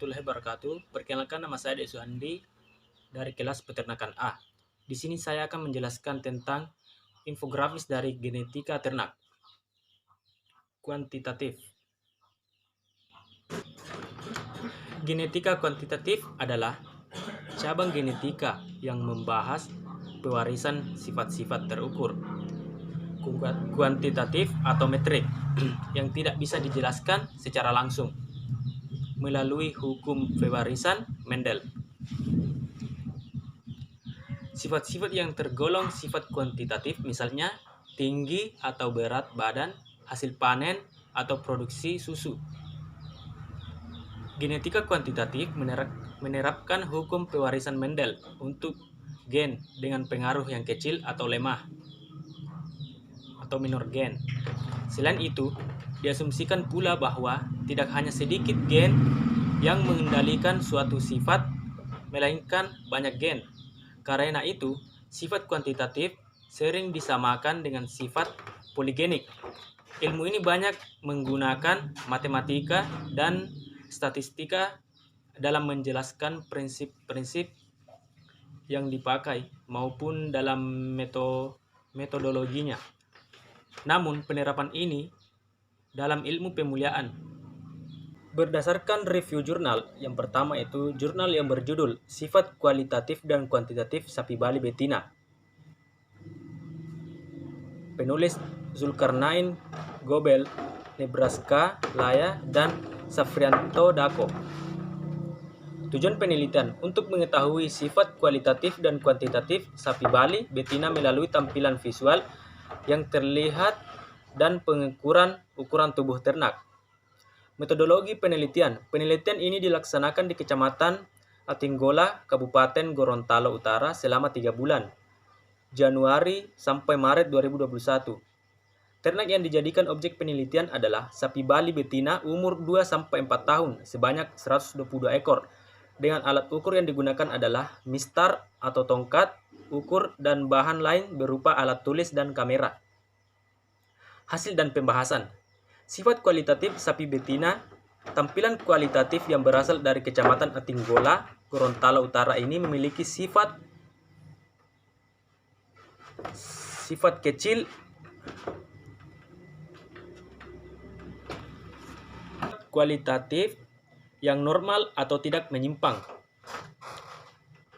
warahmatullahi wabarakatuh. Perkenalkan, nama saya Dek Suhandi dari kelas peternakan A. Di sini saya akan menjelaskan tentang infografis dari genetika ternak. Kuantitatif. Genetika kuantitatif adalah cabang genetika yang membahas pewarisan sifat-sifat terukur. Kuantitatif atau metrik yang tidak bisa dijelaskan secara langsung melalui hukum pewarisan Mendel. Sifat-sifat yang tergolong sifat kuantitatif misalnya tinggi atau berat badan, hasil panen, atau produksi susu. Genetika kuantitatif menerapkan hukum pewarisan Mendel untuk gen dengan pengaruh yang kecil atau lemah atau minor gen. Selain itu, diasumsikan pula bahwa tidak hanya sedikit gen yang mengendalikan suatu sifat, melainkan banyak gen. Karena itu, sifat kuantitatif sering disamakan dengan sifat poligenik. Ilmu ini banyak menggunakan matematika dan statistika dalam menjelaskan prinsip-prinsip yang dipakai maupun dalam metodologinya. Namun, penerapan ini dalam ilmu pemuliaan berdasarkan review jurnal. Yang pertama itu jurnal yang berjudul Sifat Kualitatif dan Kuantitatif Sapi Bali Betina. Penulis Zulkarnain Gobel, Nebraska Laya, dan Safrianto Dako. Tujuan penelitian untuk mengetahui sifat kualitatif dan kuantitatif sapi Bali betina melalui tampilan visual yang terlihat dan pengukuran ukuran tubuh ternak. Metodologi penelitian. Penelitian ini dilaksanakan di Kecamatan Atinggola, Kabupaten Gorontalo Utara selama 3 bulan, Januari sampai Maret 2021. Ternak yang dijadikan objek penelitian adalah sapi Bali betina umur 2-4 tahun sebanyak 122 ekor. Dengan alat ukur yang digunakan adalah mistar atau tongkat ukur dan bahan lain berupa alat tulis dan kamera. Hasil dan pembahasan. Sifat kualitatif sapi betina. Tampilan kualitatif yang berasal dari Kecamatan Atinggola, Gorontalo Utara ini memiliki sifat kecil, kualitatif yang normal atau tidak menyimpang.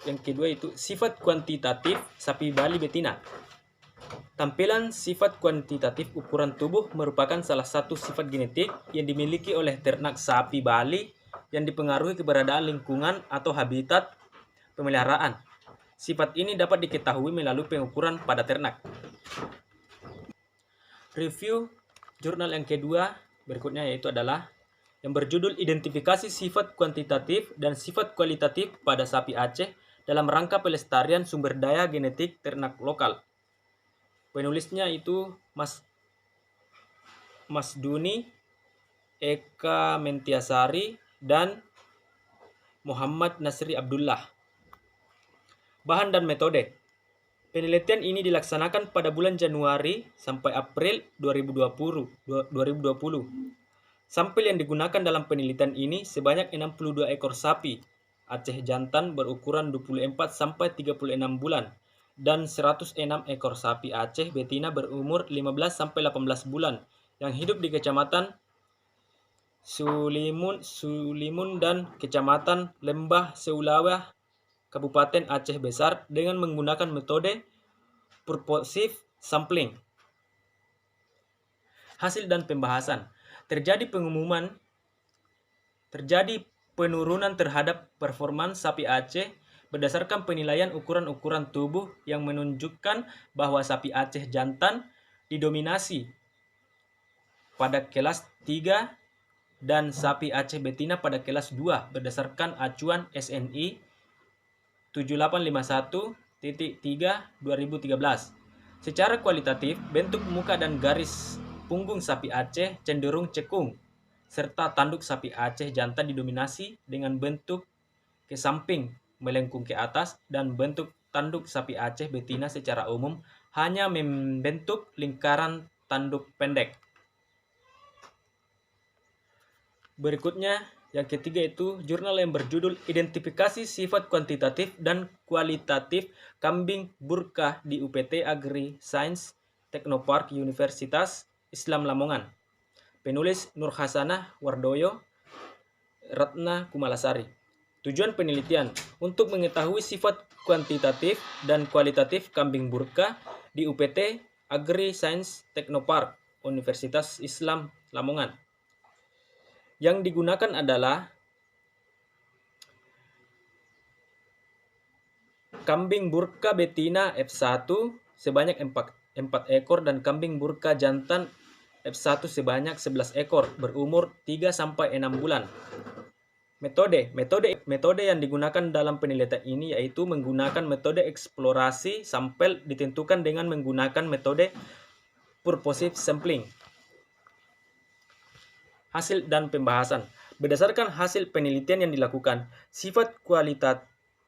Yang kedua itu sifat kuantitatif sapi Bali betina. Tampilan sifat kuantitatif ukuran tubuh merupakan salah satu sifat genetik yang dimiliki oleh ternak sapi Bali yang dipengaruhi keberadaan lingkungan atau habitat pemeliharaan. Sifat ini dapat diketahui melalui pengukuran pada ternak. Review jurnal yang kedua berikutnya yaitu adalah yang berjudul Identifikasi Sifat Kuantitatif dan Sifat Kualitatif pada Sapi Aceh dalam Rangka Pelestarian Sumber Daya Genetik Ternak Lokal. Penulisnya itu Mas Duni, Eka Mentiasari, dan Muhammad Nasri Abdullah. Bahan dan metode. Penelitian ini dilaksanakan pada bulan Januari sampai April 2020. Sampel yang digunakan dalam penelitian ini sebanyak 62 ekor sapi Aceh jantan berukuran 24-36 bulan dan 106 ekor sapi Aceh betina berumur 15-18 bulan yang hidup di Kecamatan Sulimun dan Kecamatan Lembah Seulawah, Kabupaten Aceh Besar dengan menggunakan metode purposive sampling. Hasil dan pembahasan. Terjadi penurunan terhadap performans sapi Aceh berdasarkan penilaian ukuran-ukuran tubuh yang menunjukkan bahwa sapi Aceh jantan didominasi pada kelas 3 dan sapi Aceh betina pada kelas 2 berdasarkan acuan SNI 7851.3/2013. Secara kualitatif, bentuk muka dan garis punggung sapi Aceh cenderung cekung, serta tanduk sapi Aceh jantan didominasi dengan bentuk ke samping melengkung ke atas, dan bentuk tanduk sapi Aceh betina secara umum hanya membentuk lingkaran tanduk pendek. Berikutnya Yang ketiga itu jurnal yang berjudul Identifikasi Sifat Kuantitatif dan Kualitatif Kambing Burkah di UPT Agri Science Teknopark Universitas Islam Lamongan. Penulis Nur Hasanah Wardoyo, Ratna Kumalasari. Tujuan penelitian untuk mengetahui sifat kuantitatif dan kualitatif kambing burkah di UPT Agri Science Teknopark Universitas Islam Lamongan. Yang digunakan adalah kambing burkah betina F1 sebanyak 4 ekor dan kambing burkah jantan F1 sebanyak 11 ekor berumur 3-6 bulan. Metode yang digunakan dalam penelitian ini yaitu menggunakan metode eksplorasi sampel ditentukan dengan menggunakan metode purposive sampling. Hasil dan pembahasan. Berdasarkan hasil penelitian yang dilakukan, sifat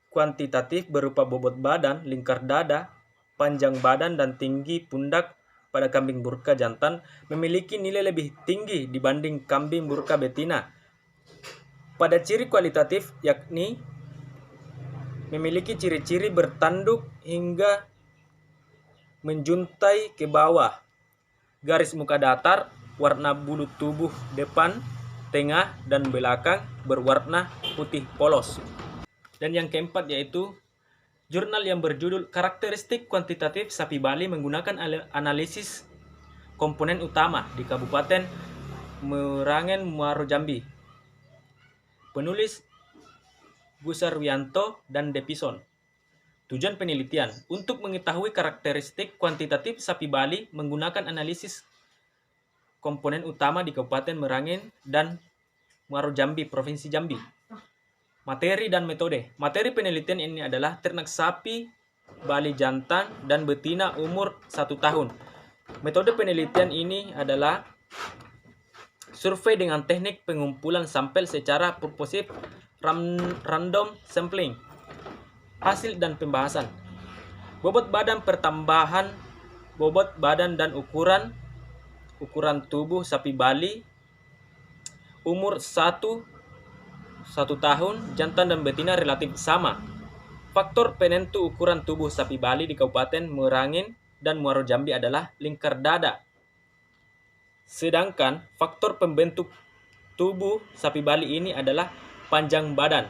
kuantitatif berupa bobot badan, lingkar dada, panjang badan, dan tinggi pundak pada kambing burkah jantan memiliki nilai lebih tinggi dibanding kambing burkah betina. Pada ciri kualitatif yakni memiliki ciri-ciri bertanduk hingga menjuntai ke bawah, garis muka datar, warna bulu tubuh depan, tengah, dan belakang berwarna putih polos. Dan yang keempat yaitu jurnal yang berjudul Karakteristik Kuantitatif Sapi Bali menggunakan analisis komponen utama di Kabupaten Merangin, Muaro Jambi. Penulis Gusarwianto dan Depison. Tujuan penelitian untuk mengetahui karakteristik kuantitatif sapi Bali menggunakan analisis komponen utama di Kabupaten Merangin dan Muaro Jambi, Provinsi Jambi. Materi dan metode. Materi penelitian ini adalah ternak sapi Bali jantan dan betina umur 1 tahun. Metode penelitian ini adalah survei dengan teknik pengumpulan sampel secara purposive random sampling. Hasil dan pembahasan. Bobot badan pertambahan bobot badan dan ukuran tubuh sapi Bali umur 1 tahun, jantan dan betina relatif sama. Faktor penentu ukuran tubuh sapi Bali di Kabupaten Merangin dan Muaro Jambi adalah lingkar dada. Sedangkan faktor pembentuk tubuh sapi Bali ini adalah panjang badan.